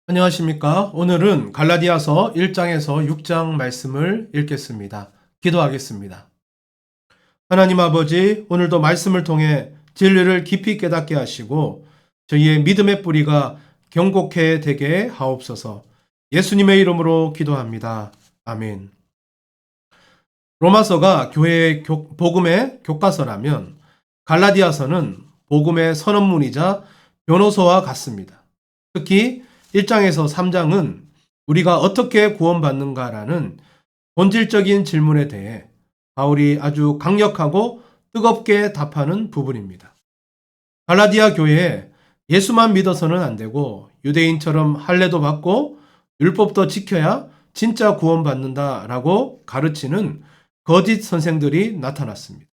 안녕하십니까? 오늘은 갈라디아서 1장에서 6장 말씀을 읽겠습니다. 기도하겠습니다. 하나님 아버지, 오늘도 말씀을 통해 진리를 깊이 깨닫게 하시고 저희의 믿음의 뿌리가 견고케 되게 하옵소서. 예수님의 이름으로 기도합니다. 아멘. 로마서가 교회의 복음의 교과서라면 갈라디아서는 복음의 선언문이자 변호서와 같습니다. 특히 1장에서 3장은 우리가 어떻게 구원받는가라는 본질적인 질문에 대해 바울이 아주 강력하고 뜨겁게 답하는 부분입니다. 갈라디아 교회에 예수만 믿어서는 안 되고 유대인처럼 할례도 받고 율법도 지켜야 진짜 구원받는다라고 가르치는 거짓 선생들이 나타났습니다.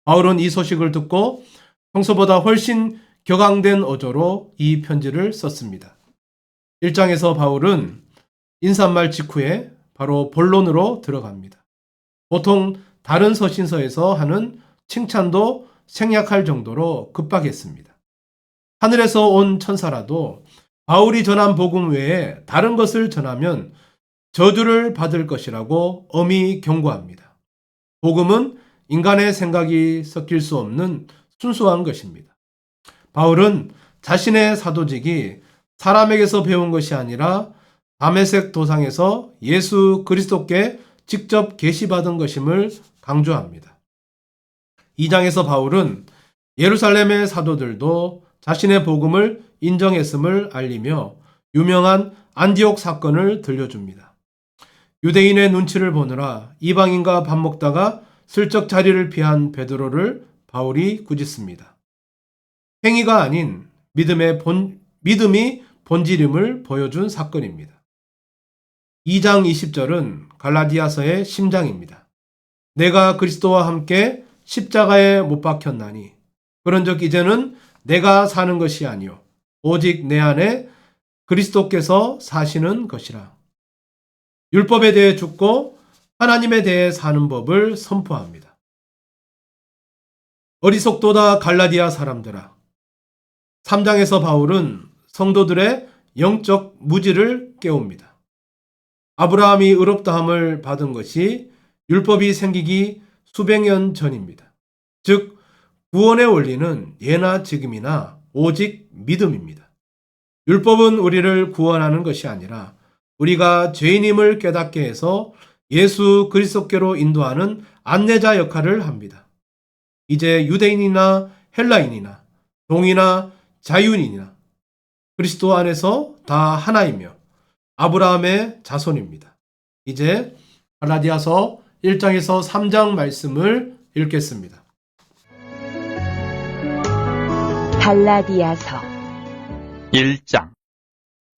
바울은 이 소식을 듣고 평소보다 훨씬 격앙된 어조로 이 편지를 썼습니다. 1장에서 바울은 인사말 직후에 바로 본론으로 들어갑니다. 보통 다른 서신서에서 하는 칭찬도 생략할 정도로 급박했습니다. 하늘에서 온 천사라도 바울이 전한 복음 외에 다른 것을 전하면 저주를 받을 것이라고 엄히 경고합니다. 복음은 인간의 생각이 섞일 수 없는 순수한 것입니다. 바울은 자신의 사도직이 사람에게서 배운 것이 아니라 다메섹 도상에서 예수 그리스도께 직접 계시받은 것임을 강조합니다. 2장에서 바울은 예루살렘의 사도들도 자신의 복음을 인정했음을 알리며 유명한 안디옥 사건을 들려줍니다. 유대인의 눈치를 보느라 이방인과 밥 먹다가 슬쩍 자리를 피한 베드로를 바울이 꾸짖습니다. 행위가 아닌 믿음이 본질임을 보여준 사건입니다. 2장 20절은 갈라디아서의 심장입니다. 내가 그리스도와 함께 십자가에 못 박혔나니 그런즉 이제는 내가 사는 것이 아니요 오직 내 안에 그리스도께서 사시는 것이라. 율법에 대해 죽고 하나님에 대해 사는 법을 선포합니다. 어리석도다 갈라디아 사람들아. 3장에서 바울은 성도들의 영적 무지를 깨웁니다. 아브라함이 의롭다함을 받은 것이 율법이 생기기 수백 년 전입니다. 즉 구원의 원리는 예나 지금이나 오직 믿음입니다. 율법은 우리를 구원하는 것이 아니라 우리가 죄인임을 깨닫게 해서 예수 그리스도께로 인도하는 안내자 역할을 합니다. 이제 유대인이나 헬라인이나 동이나 자유인이나 그리스도 안에서 다 하나이며 아브라함의 자손입니다. 이제 갈라디아서 1장에서 3장 말씀을 읽겠습니다. 갈라디아서 1장.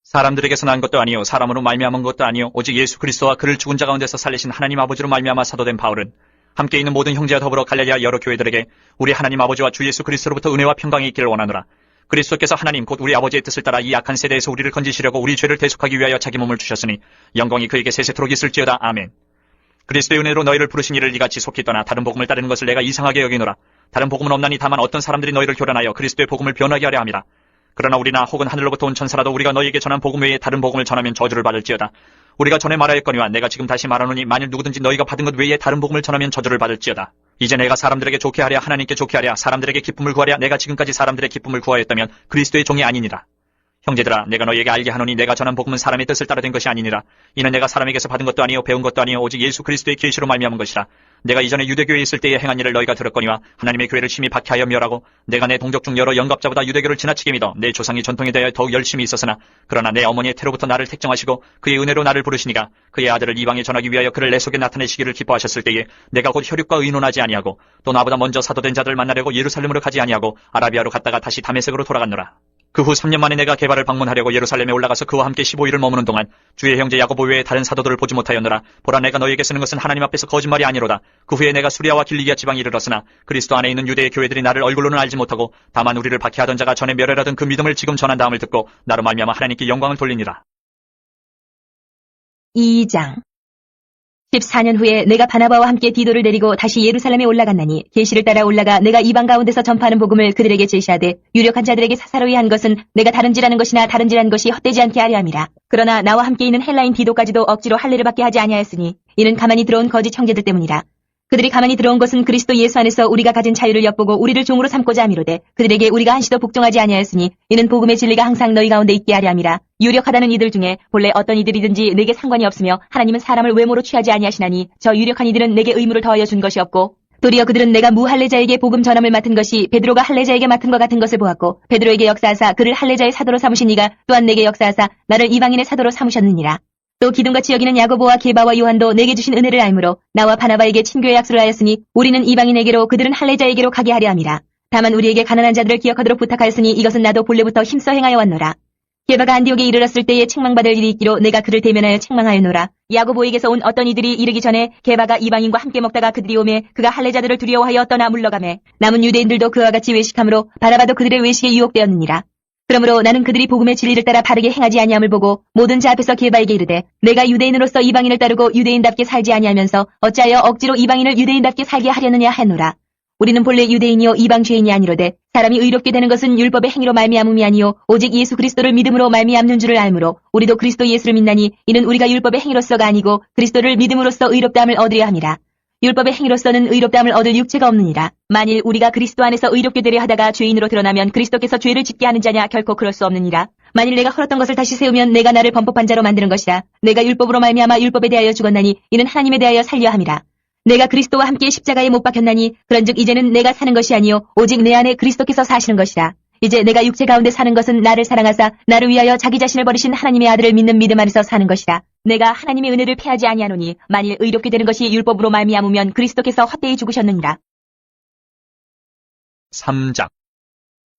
사람들에게서 난 것도 아니요 사람으로 말미암은 것도 아니요 오직 예수 그리스도와 그를 죽은 자 가운데서 살리신 하나님 아버지로 말미암아 사도된 바울은 함께 있는 모든 형제와 더불어 갈릴리아 여러 교회들에게 우리 하나님 아버지와 주 예수 그리스도로부터 은혜와 평강이 있기를 원하노라. 그리스도께서 하나님 곧 우리 아버지의 뜻을 따라 이 악한 세대에서 우리를 건지시려고 우리 죄를 대속하기 위하여 자기 몸을 주셨으니 영광이 그에게 세세토록 있을지어다. 아멘. 그리스도의 은혜로 너희를 부르신 이를 이같이 속히 떠나 다른 복음을 따르는 것을 내가 이상하게 여기노라. 다른 복음은 없나니 다만 어떤 사람들이 너희를 교란하여 그리스도의 복음을 변하게 하려 함이라. 그러나 우리나 혹은 하늘로부터 온 천사라도 우리가 너희에게 전한 복음 외에 다른 복음을 전하면 저주를 받을지어다. 우리가 전에 말하였거니와 내가 지금 다시 말하노니 만일 누구든지 너희가 받은 것 외에 다른 복음을 전하면 저주를 받을지어다. 이제 내가 사람들에게 좋게 하랴 하나님께 좋게 하랴 사람들에게 기쁨을 구하랴 내가 지금까지 사람들의 기쁨을 구하였다면 그리스도의 종이 아니니라. 형제들아 내가 너희에게 알게 하노니 내가 전한 복음은 사람의 뜻을 따라 된 것이 아니니라. 이는 내가 사람에게서 받은 것도 아니요 배운 것도 아니요 오직 예수 그리스도의 계시로 말미암은 것이라. 내가 이전에 유대교에 있을 때에 행한 일을 너희가 들었거니와 하나님의 교회를 심히 박해하여 멸하고 내가 내 동족 중 여러 영갑자보다 유대교를 지나치게 믿어 내 조상의 전통에 대하여 더욱 열심히 있었으나 그러나 내 어머니의 태로부터 나를 택정하시고 그의 은혜로 나를 부르시니가 그의 아들을 이방에 전하기 위하여 그를 내 속에 나타내시기를 기뻐하셨을 때에 내가 곧 혈육과 의논하지 아니하고 또 나보다 먼저 사도된 자들을 만나려고 예루살렘으로 가지 아니하고 아라비아로 갔다가 다시 다메섹으로 돌아갔노라. 그 후 3년 만에 내가 게바를 방문하려고 예루살렘에 올라가서 그와 함께 15일을 머무는 동안 주의 형제 야고보 외에 다른 사도들을 보지 못하였노라. 보라 내가 너희에게 쓰는 것은 하나님 앞에서 거짓말이 아니로다. 그 후에 내가 수리아와 길리기아 지방에 이르렀으나 그리스도 안에 있는 유대의 교회들이 나를 얼굴로는 알지 못하고 다만 우리를 박해하던 자가 전에 멸혈하던 그 믿음을 지금 전한 다음을 듣고 나로 말미암아 하나님께 영광을 돌리니라. 2장 14년 후에 내가 바나바와 함께 디도를 데리고 다시 예루살렘에 올라갔나니 계시를 따라 올라가 내가 이방 가운데서 전파하는 복음을 그들에게 제시하되 유력한 자들에게 사사로이 한 것은 내가 다른지라는 것이나 다른지라는 것이 헛되지 않게 하려 함이라. 그러나 나와 함께 있는 헬라인 디도까지도 억지로 할례를 받게 하지 아니하였으니 이는 가만히 들어온 거짓 형제들 때문이라. 그들이 가만히 들어온 것은 그리스도 예수 안에서 우리가 가진 자유를 엿보고 우리를 종으로 삼고자 함이로되 그들에게 우리가 한시도 복종하지 아니하였으니 이는 복음의 진리가 항상 너희 가운데 있게 하려 함이라. 유력하다는 이들 중에 본래 어떤 이들이든지 내게 상관이 없으며 하나님은 사람을 외모로 취하지 아니하시나니 저 유력한 이들은 내게 의무를 더하여 준 것이 없고 도리어 그들은 내가 무할례자에게 복음 전함을 맡은 것이 베드로가 할례자에게 맡은 것 같은 것을 보았고 베드로에게 역사하사 그를 할례자의 사도로 삼으신 이가 또한 내게 역사하사 나를 이방인의 사도로 삼으셨느니라. 또 기둥같이 여기는 야고보와 게바와 요한도 내게 주신 은혜를 알므로 나와 바나바에게 친교의 약속을 하였으니 우리는 이방인에게로 그들은 할례자에게로 가게 하려 함이라. 다만 우리에게 가난한 자들을 기억하도록 부탁하였으니 이것은 나도 본래부터 힘써 행하여 왔노라. 게바가 안디옥에 이르렀을 때에 책망받을 일이 있기로 내가 그를 대면하여 책망하였노라. 야고보에게서 온 어떤 이들이 이르기 전에 게바가 이방인과 함께 먹다가 그들이 오매 그가 할례자들을 두려워하여 떠나 물러가매 남은 유대인들도 그와 같이 외식함으로 바나바도 그들의 외식에 유혹되었느니라. 그러므로 나는 그들이 복음의 진리를 따라 바르게 행하지 아니함을 보고 모든 자 앞에서 게바에게 이르되 내가 유대인으로서 이방인을 따르고 유대인답게 살지 아니하면서 어찌하여 억지로 이방인을 유대인답게 살게 하려느냐 하노라. 우리는 본래 유대인이요 이방 죄인이 아니로되 사람이 의롭게 되는 것은 율법의 행위로 말미암음이 아니요 오직 예수 그리스도를 믿음으로 말미암는 줄을 알므로 우리도 그리스도 예수를 믿나니 이는 우리가 율법의 행위로서가 아니고 그리스도를 믿음으로써 의롭다함을 얻으려 함이라. 율법의 행위로서는 의롭다함을 얻을 육체가 없느니라. 만일 우리가 그리스도 안에서 의롭게 되려 하다가 죄인으로 드러나면 그리스도께서 죄를 짓게 하는 자냐 결코 그럴 수 없느니라. 만일 내가 헐었던 것을 다시 세우면 내가 나를 범법한 자로 만드는 것이라. 내가 율법으로 말미암아 율법에 대하여 죽었나니 이는 하나님에 대하여 살려 함이라. 내가 그리스도와 함께 십자가에 못 박혔나니 그런즉 이제는 내가 사는 것이 아니요 오직 내 안에 그리스도께서 사시는 것이라. 이제 내가 육체 가운데 사는 것은 나를 사랑하사 나를 위하여 자기 자신을 버리신 하나님의 아들을 믿는 믿음 안에서 사는 것이라. 내가 하나님의 은혜를 패하지 아니하노니 만일 의롭게 되는 것이 율법으로 말미암으면 그리스도께서 헛되이 죽으셨느니라. 3장.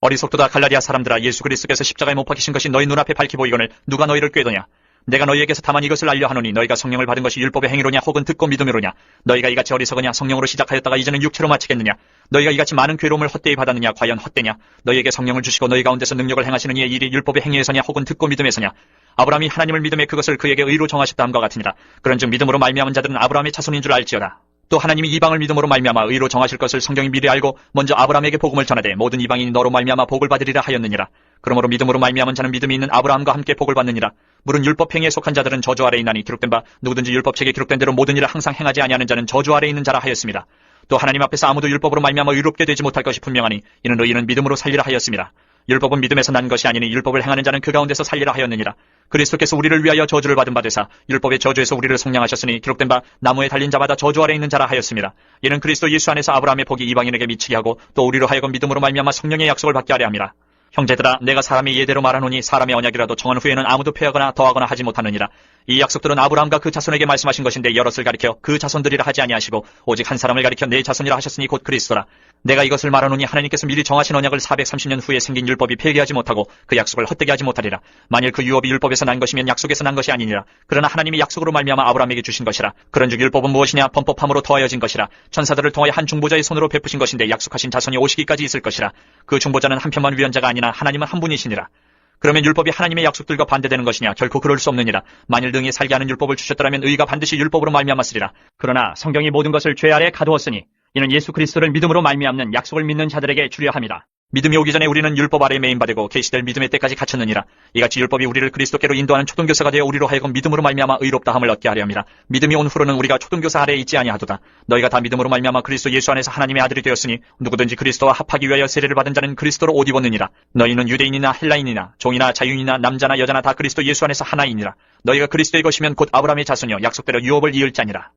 어리석도다 갈라디아 사람들아, 예수 그리스도께서 십자가에 못 박히신 것이 너희 눈앞에 밝히 보이거늘 누가 너희를 꾀도냐. 내가 너희에게서 다만 이것을 알려 하노니 너희가 성령을 받은 것이 율법의 행위로냐 혹은 듣고 믿음으로냐. 너희가 이같이 어리석으냐. 성령으로 시작하였다가 이제는 육체로 마치겠느냐. 너희가 이같이 많은 괴로움을 헛되이 받았느냐. 과연 헛되냐. 너희에게 성령을 주시고 너희 가운데서 능력을 행하시는 이의 일이 율법의 행위에서냐 혹은 듣고 믿음에서냐. 아브라함이 하나님을 믿음에 그것을 그에게 의로 정하셨다 함과 같으니라. 그런즉 믿음으로 말미암은 자들은 아브라함의 자손인 줄 알지어다. 또 하나님이 이방을 믿음으로 말미암아 의로 정하실 것을 성경이 미리 알고 먼저 아브라함에게 복음을 전하되 모든 이방인이 너로 말미암아 복을 받으리라 하였느니라. 그러므로 믿음으로 말미암은 자는 믿음이 있는 아브라함과 함께 복을 받느니라. 물은 율법 행위에 속한 자들은 저주 아래에 있나니 기록된 바 누구든지 율법책에 기록된 대로 모든 일을 항상 행하지 아니하는 자는 저주 아래에 있는 자라 하였습니다. 또 하나님 앞에서 아무도 율법으로 말미암아 의롭게 되지 못할 것이 분명하니 이는 의인은 믿음으로 살리라 하였습니다. 율법은 믿음에서 난 것이 아니니 율법을 행하는 자는 그 가운데서 살리라 하였느니라. 그리스도께서 우리를 위하여 저주를 받은 바 되사 율법의 저주에서 우리를 속량하셨으니 기록된 바 나무에 달린 자마다 저주 아래 있는 자라 하였습니다. 이는 그리스도 예수 안에서 아브라함의 복이 이방인에게 미치게 하고 또 우리로 하여금 믿음으로 말미암아 성령의 약속을 받게 하려 함이라. 형제들아, 내가 사람의 예대로 말하노니 사람의 언약이라도 정한 후에는 아무도 폐하거나 더하거나 하지 못하느니라. 이 약속들은 아브라함과 그 자손에게 말씀하신 것인데 여럿을 가리켜 그 자손들이라 하지 아니하시고 오직 한 사람을 가리켜 내 자손이라 하셨으니 곧 그리스도라. 내가 이것을 말하노니 하나님께서 미리 정하신 언약을 430년 후에 생긴 율법이 폐기하지 못하고 그 약속을 헛되게 하지 못하리라. 만일 그 유업이 율법에서 난 것이면 약속에서 난 것이 아니니라. 그러나 하나님이 약속으로 말미암아 아브라함에게 주신 것이라. 그런즉 율법은 무엇이냐. 범법함으로 더하여진 것이라. 천사들을 통하여 한 중보자의 손으로 베푸신 것인데 약속하신 자손이 오시기까지 있을 것이라. 그 중보자는 한 편만 위헌자가 아니나 하나님은 한 분이시니라. 그러면 율법이 하나님의 약속들과 반대되는 것이냐. 결코 그럴 수 없느니라. 만일 능히 살게 하는 율법을 주셨더라면 의가 반드시 율법으로 말미암았으리라. 그러나 성경이 모든 것을 죄 아래 가두었으니 이는 예수 그리스도를 믿음으로 말미암는 약속을 믿는 자들에게 주려 함이라. 믿음이 오기 전에 우리는 율법 아래 매인받고 계시될 믿음의 때까지 갇혔느니라. 이같이 율법이 우리를 그리스도께로 인도하는 초등교사가 되어 우리로 하여금 믿음으로 말미암아 의롭다함을 얻게 하려 함이라. 믿음이 온 후로는 우리가 초등교사 아래에 있지 아니하도다. 너희가 다 믿음으로 말미암아 그리스도 예수 안에서 하나님의 아들이 되었으니 누구든지 그리스도와 합하기 위하여 세례를 받은 자는 그리스도로 옷 입었느니라. 너희는 유대인이나 헬라인이나 종이나 자유인이나 남자나 여자나 다 그리스도 예수 안에서 하나이니라. 너희가 그리스도의 것이면 곧 아브라함의 자손이여 약속대로 유업을 이을 자니라.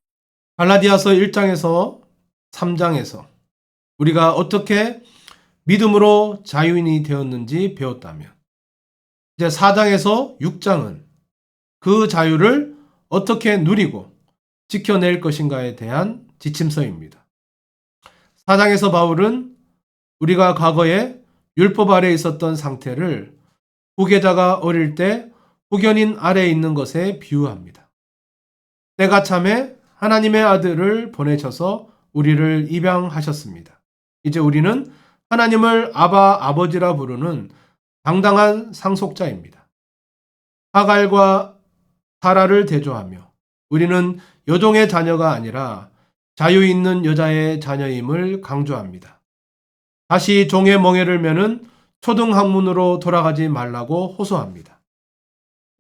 갈라디아서 1장에서 3장에서 우리가 어떻게 믿음으로 자유인이 되었는지 배웠다면 이제 4장에서 6장은 그 자유를 어떻게 누리고 지켜낼 것인가에 대한 지침서입니다. 4장에서 바울은 우리가 과거에 율법 아래에 있었던 상태를 후계자가 어릴 때 후견인 아래에 있는 것에 비유합니다. 때가 참에 하나님의 아들을 보내셔서 우리를 입양하셨습니다. 이제 우리는 하나님을 아바 아버지라 부르는 당당한 상속자입니다. 하갈과 사라를 대조하며 우리는 여종의 자녀가 아니라 자유 있는 여자의 자녀임을 강조합니다. 다시 종의 멍에를 매는 초등학문으로 돌아가지 말라고 호소합니다.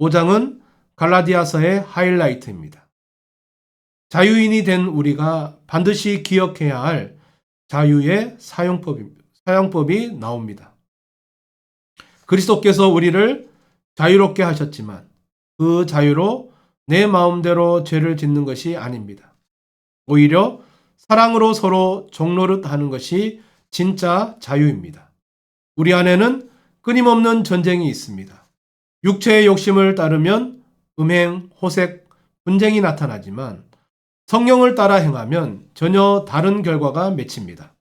5장은 갈라디아서의 하이라이트입니다. 자유인이 된 우리가 반드시 기억해야 할 자유의 사용법이 나옵니다. 그리스도께서 우리를 자유롭게 하셨지만 그 자유로 내 마음대로 죄를 짓는 것이 아닙니다. 오히려 사랑으로 서로 종노릇 하는 것이 진짜 자유입니다. 우리 안에는 끊임없는 전쟁이 있습니다. 육체의 욕심을 따르면 음행, 호색, 분쟁이 나타나지만 성령을 따라 행하면 전혀 다른 결과가 맺힙니다.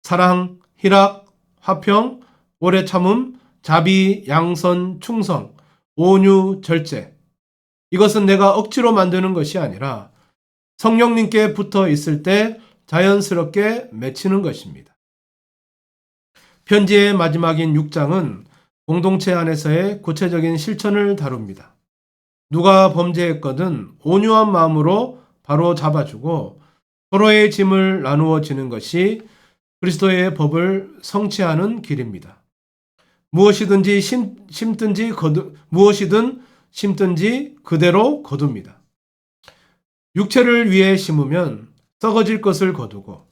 사랑, 희락, 화평, 오래 참음, 자비, 양선, 충성, 온유, 절제. 이것은 내가 억지로 만드는 것이 아니라 성령님께 붙어 있을 때 자연스럽게 맺히는 것입니다. 편지의 마지막인 6장은 공동체 안에서의 구체적인 실천을 다룹니다. 누가 범죄했거든 온유한 마음으로 바로 잡아주고 서로의 짐을 나누어 지는 것이 그리스도의 법을 성취하는 길입니다. 무엇이든 심든지 그대로 거둡니다. 육체를 위해 심으면 썩어질 것을 거두고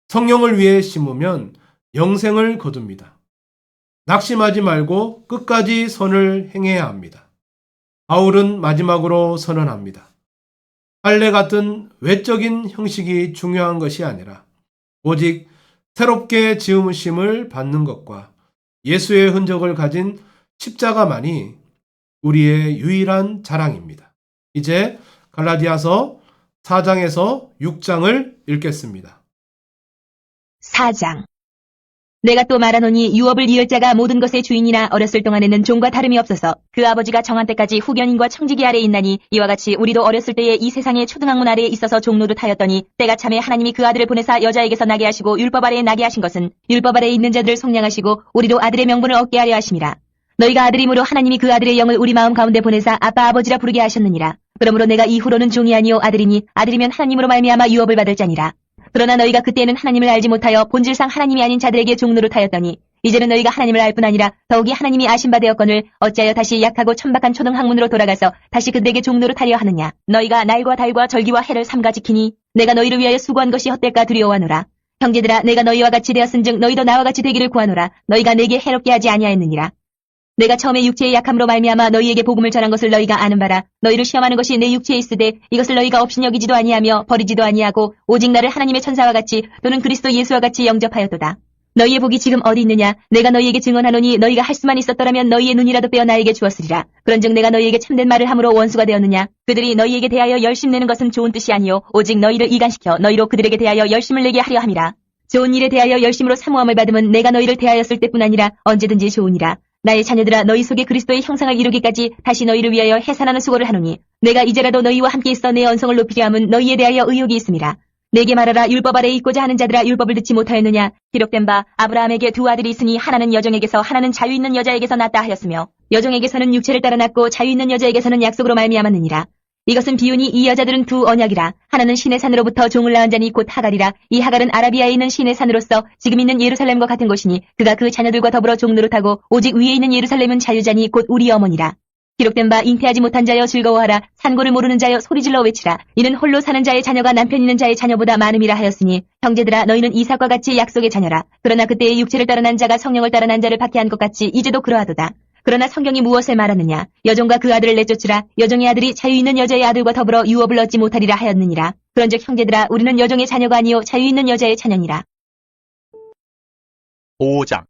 성령을 위해 심으면 영생을 거둡니다. 낙심하지 말고 끝까지 선을 행해야 합니다. 바울은 마지막으로 선언합니다. 할례 같은 외적인 형식이 중요한 것이 아니라 오직 새롭게 지음심을 받는 것과 예수의 흔적을 가진 십자가만이 우리의 유일한 자랑입니다. 이제 갈라디아서 4장에서 6장을 읽겠습니다. 4장. 내가 또 말하노니 유업을 이을 자가 모든 것의 주인이나 어렸을 동안에는 종과 다름이 없어서 그 아버지가 정한 때까지 후견인과 청지기 아래에 있나니 이와 같이 우리도 어렸을 때에 이 세상의 초등학문 아래에 있어서 종노릇하였더니 때가 참에 하나님이 그 아들을 보내사 여자에게서 나게 하시고 율법 아래에 나게 하신 것은 율법 아래에 있는 자들을 속량하시고 우리도 아들의 명분을 얻게 하려 하심이라. 너희가 아들이므로 하나님이 그 아들의 영을 우리 마음 가운데 보내사 아빠 아버지라 부르게 하셨느니라. 그러므로 내가 이후로는 종이 아니요 아들이니 아들이면 하나님으로 말미암아 유업을 받을 자니라. 그러나 너희가 그때는 하나님을 알지 못하여 본질상 하나님이 아닌 자들에게 종노릇하였더니 이제는 너희가 하나님을 알 뿐 아니라 더욱이 하나님이 아신 바 되었거늘 어찌하여 다시 약하고 천박한 초등학문으로 돌아가서 다시 그들에게 종노릇하려 하느냐. 너희가 날과 달과 절기와 해를 삼가 지키니 내가 너희를 위하여 수고한 것이 헛될까 두려워하노라. 형제들아 내가 너희와 같이 되었은즉 너희도 나와 같이 되기를 구하노라. 너희가 내게 해롭게 하지 아니하였느니라. 내가 처음에 육체의 약함으로 말미암아 너희에게 복음을 전한 것을 너희가 아는 바라. 너희를 시험하는 것이 내 육체에 있으되 이것을 너희가 업신여기지도 아니하며 버리지도 아니하고 오직 나를 하나님의 천사와 같이 또는 그리스도 예수와 같이 영접하였도다. 너희의 복이 지금 어디 있느냐. 내가 너희에게 증언하노니 너희가 할 수만 있었더라면 너희의 눈이라도 빼어 나에게 주었으리라. 그런즉 내가 너희에게 참된 말을 함으로 원수가 되었느냐. 그들이 너희에게 대하여 열심내는 것은 좋은 뜻이 아니요 오직 너희를 이간시켜 너희로 그들에게 대하여 열심을 내게 하려 함이라. 좋은 일에 대하여 열심으로 사모함을 받으면 내가 너희를 대하였을 때뿐 아니라 언제든지 좋으니라. 나의 자녀들아 너희 속에 그리스도의 형상을 이루기까지 다시 너희를 위하여 해산하는 수고를 하노니 내가 이제라도 너희와 함께 있어 내 언성을 높이려 함은 너희에 대하여 의욕이 있음이라. 내게 말하라. 율법 아래에 있고자 하는 자들아 율법을 듣지 못하였느냐. 기록된 바 아브라함에게 두 아들이 있으니 하나는 여종에게서 하나는 자유 있는 여자에게서 났다 하였으며 여종에게서는 육체를 따라 났고 자유 있는 여자에게서는 약속으로 말미암았느니라. 이것은 비유니 이 여자들은 두 언약이라. 하나는 신의 산으로부터 종을 낳은 자니 곧 하갈이라. 이 하갈은 아라비아에 있는 신의 산으로서 지금 있는 예루살렘과 같은 곳이니 그가 그 자녀들과 더불어 종노릇하고 오직 위에 있는 예루살렘은 자유자니 곧 우리 어머니라. 기록된 바 잉태하지 못한 자여 즐거워하라. 산고를 모르는 자여 소리질러 외치라. 이는 홀로 사는 자의 자녀가 남편 있는 자의 자녀보다 많음이라 하였으니 형제들아 너희는 이삭과 같이 약속의 자녀라. 그러나 그때의 육체를 따라 난 자가 성령을 따라 난 자를 박해한 것 같이 이제도 그러하도다. 그러나 성경이 무엇을 말하느냐. 여종과 그 아들을 내쫓으라. 여종의 아들이 자유 있는 여자의 아들과 더불어 유업을 얻지 못하리라 하였느니라. 그런즉 형제들아 우리는 여종의 자녀가 아니요 자유 있는 여자의 자녀니라. 5장.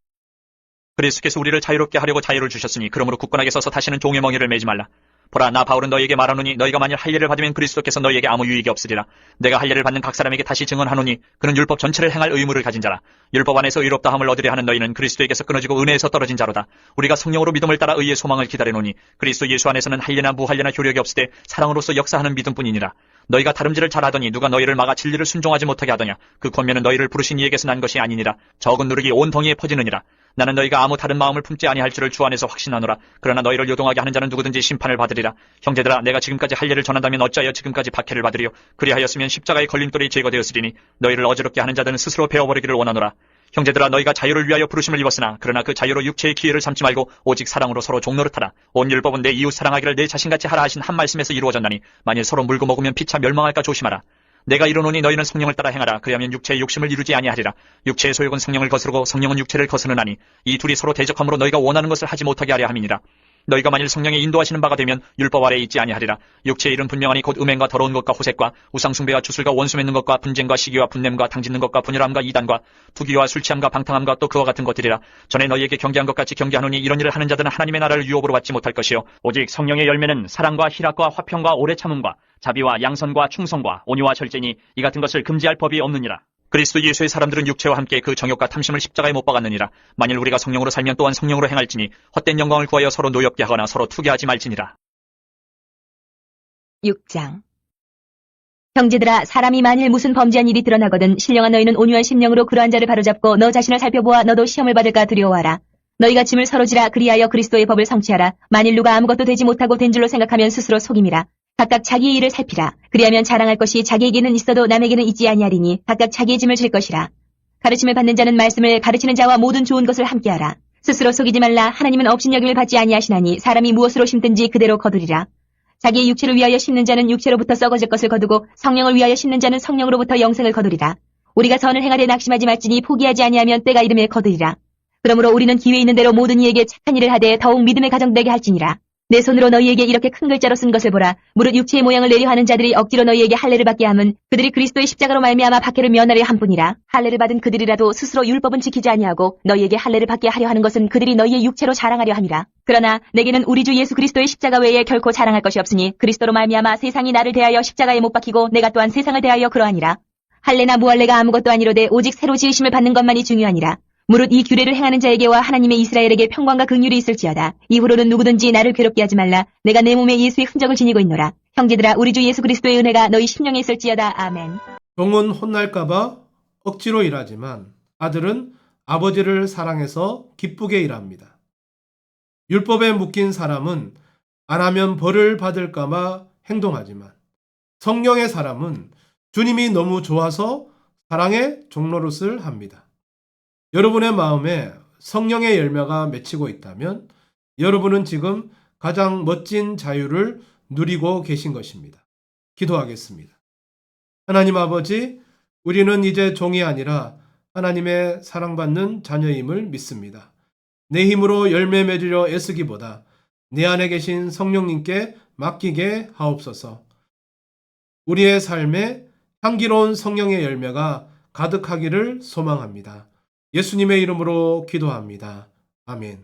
그리스도께서 우리를 자유롭게 하려고 자유를 주셨으니 그러므로 굳건하게 서서 다시는 종의 멍에를 매지 말라. 보라 나 바울은 너희에게 말하노니 너희가 만일 할례를 받으면 그리스도께서 너희에게 아무 유익이 없으리라. 내가 할례를 받는 각 사람에게 다시 증언하노니 그는 율법 전체를 행할 의무를 가진 자라. 율법 안에서 의롭다함을 얻으려 하는 너희는 그리스도에게서 끊어지고 은혜에서 떨어진 자로다. 우리가 성령으로 믿음을 따라 의의 소망을 기다리노니 그리스도 예수 안에서는 할례나 무할례나 효력이 없으되 사랑으로서 역사하는 믿음뿐이니라. 너희가 다름질을 잘하더니 누가 너희를 막아 진리를 순종하지 못하게 하더냐. 그 권면은 너희를 부르신 이에게서 난 것이 아니니라. 적은 누룩이 온 덩이에 퍼지느니라. 나는 너희가 아무 다른 마음을 품지 아니할 줄을 주 안에서 확신하노라. 그러나 너희를 요동하게 하는 자는 누구든지 심판을 받으리라. 형제들아, 내가 지금까지 할례를 전한다면 어찌하여 지금까지 박해를 받으리요? 그리하였으면 십자가의 걸림돌이 제거되었으리니 너희를 어지럽게 하는 자들은 스스로 베어버리기를 원하노라. 형제들아, 너희가 자유를 위하여 부르심을 입었으나 그러나 그 자유로 육체의 기회를 삼지 말고 오직 사랑으로 서로 종노릇하라. 온 율법은 내 이웃 사랑하기를 내 자신같이 하라 하신 한 말씀에서 이루어졌나니 만일 서로 물고 먹으면 피차 멸망할까 조심하라. 내가 이르노니 너희는 성령을 따라 행하라. 그리하면 육체의 욕심을 이루지 아니하리라. 육체의 소욕은 성령을 거스르고 성령은 육체를 거스르나니 이 둘이 서로 대적함으로 너희가 원하는 것을 하지 못하게 하려 함이니라. 너희가 만일 성령의 인도하시는 바가 되면 율법 아래에 있지 아니하리라. 육체의 일은 분명하니 곧 음행과 더러운 것과 호색과 우상숭배와 주술과 원수 맺는 것과 분쟁과 시기와 분냄과 당짓는 것과 분열함과 이단과 투기와 술취함과 방탕함과 또 그와 같은 것들이라. 전에 너희에게 경계한 것 같이 경계하노니 이런 일을 하는 자들은 하나님의 나라를 유업으로 받지 못할 것이요 오직 성령의 열매는 사랑과 희락과 화평과 오래 참음과 자비와 양선과 충성과 온유와 절제니 이 같은 것을 금지할 법이 없느니라. 그리스도 예수의 사람들은 육체와 함께 그 정욕과 탐심을 십자가에 못 박았느니라. 만일 우리가 성령으로 살면 또한 성령으로 행할지니 헛된 영광을 구하여 서로 노엽게 하거나 서로 투기하지 말지니라. 6장. 형제들아, 사람이 만일 무슨 범죄한 일이 드러나거든 신령한 너희는 온유한 심령으로 그러한 자를 바로잡고 너 자신을 살펴보아 너도 시험을 받을까 두려워하라. 너희가 짐을 서로 지라. 그리하여 그리스도의 법을 성취하라. 만일 누가 아무것도 되지 못하고 된 줄로 생각하면 스스로 속임이라. 각각 자기의 일을 살피라. 그리하면 자랑할 것이 자기에게는 있어도 남에게는 있지 아니하리니 각각 자기의 짐을 질 것이라. 가르침을 받는 자는 말씀을 가르치는 자와 모든 좋은 것을 함께하라. 스스로 속이지 말라. 하나님은 업신여김을 받지 아니하시나니 사람이 무엇으로 심든지 그대로 거두리라. 자기의 육체를 위하여 심는 자는 육체로부터 썩어질 것을 거두고 성령을 위하여 심는 자는 성령으로부터 영생을 거두리라. 우리가 선을 행하되 낙심하지 말지니 포기하지 아니하면 때가 이름에 거두리라. 그러므로 우리는 기회 있는 대로 모든 이에게 착한 일을 하되 더욱 믿음에 가정되게 할지니라. 내 손으로 너희에게 이렇게 큰 글자로 쓴 것을 보라. 무릇 육체의 모양을 내려 하는 자들이 억지로 너희에게 할례를 받게 함은 그들이 그리스도의 십자가로 말미암아 박해를 면하려 함뿐이라. 할례를 받은 그들이라도 스스로 율법은 지키지 아니하고 너희에게 할례를 받게 하려 하는 것은 그들이 너희의 육체로 자랑하려 함이라. 그러나 내게는 우리 주 예수 그리스도의 십자가 외에 결코 자랑할 것이 없으니 그리스도로 말미암아 세상이 나를 대하여 십자가에 못 박히고 내가 또한 세상을 대하여 그러하니라. 할례나 무할례가 아무것도 아니로되 오직 새로 지으심을 받는 것만이 중요하니라. 무릇 이 규례를 행하는 자에게와 하나님의 이스라엘에게 평강과 긍휼이 있을지어다. 이후로는 누구든지 나를 괴롭게 하지 말라. 내가 내 몸에 예수의 흔적을 지니고 있노라. 형제들아, 우리 주 예수 그리스도의 은혜가 너희 심령에 있을지어다. 아멘. 종은 혼날까봐 억지로 일하지만 아들은 아버지를 사랑해서 기쁘게 일합니다. 율법에 묶인 사람은 안 하면 벌을 받을까봐 행동하지만 성령의 사람은 주님이 너무 좋아서 사랑의 종노릇을 합니다. 여러분의 마음에 성령의 열매가 맺히고 있다면 여러분은 지금 가장 멋진 자유를 누리고 계신 것입니다. 기도하겠습니다. 하나님 아버지, 우리는 이제 종이 아니라 하나님의 사랑받는 자녀임을 믿습니다. 내 힘으로 열매 맺으려 애쓰기보다 내 안에 계신 성령님께 맡기게 하옵소서. 우리의 삶에 향기로운 성령의 열매가 가득하기를 소망합니다. 예수님의 이름으로 기도합니다. 아멘.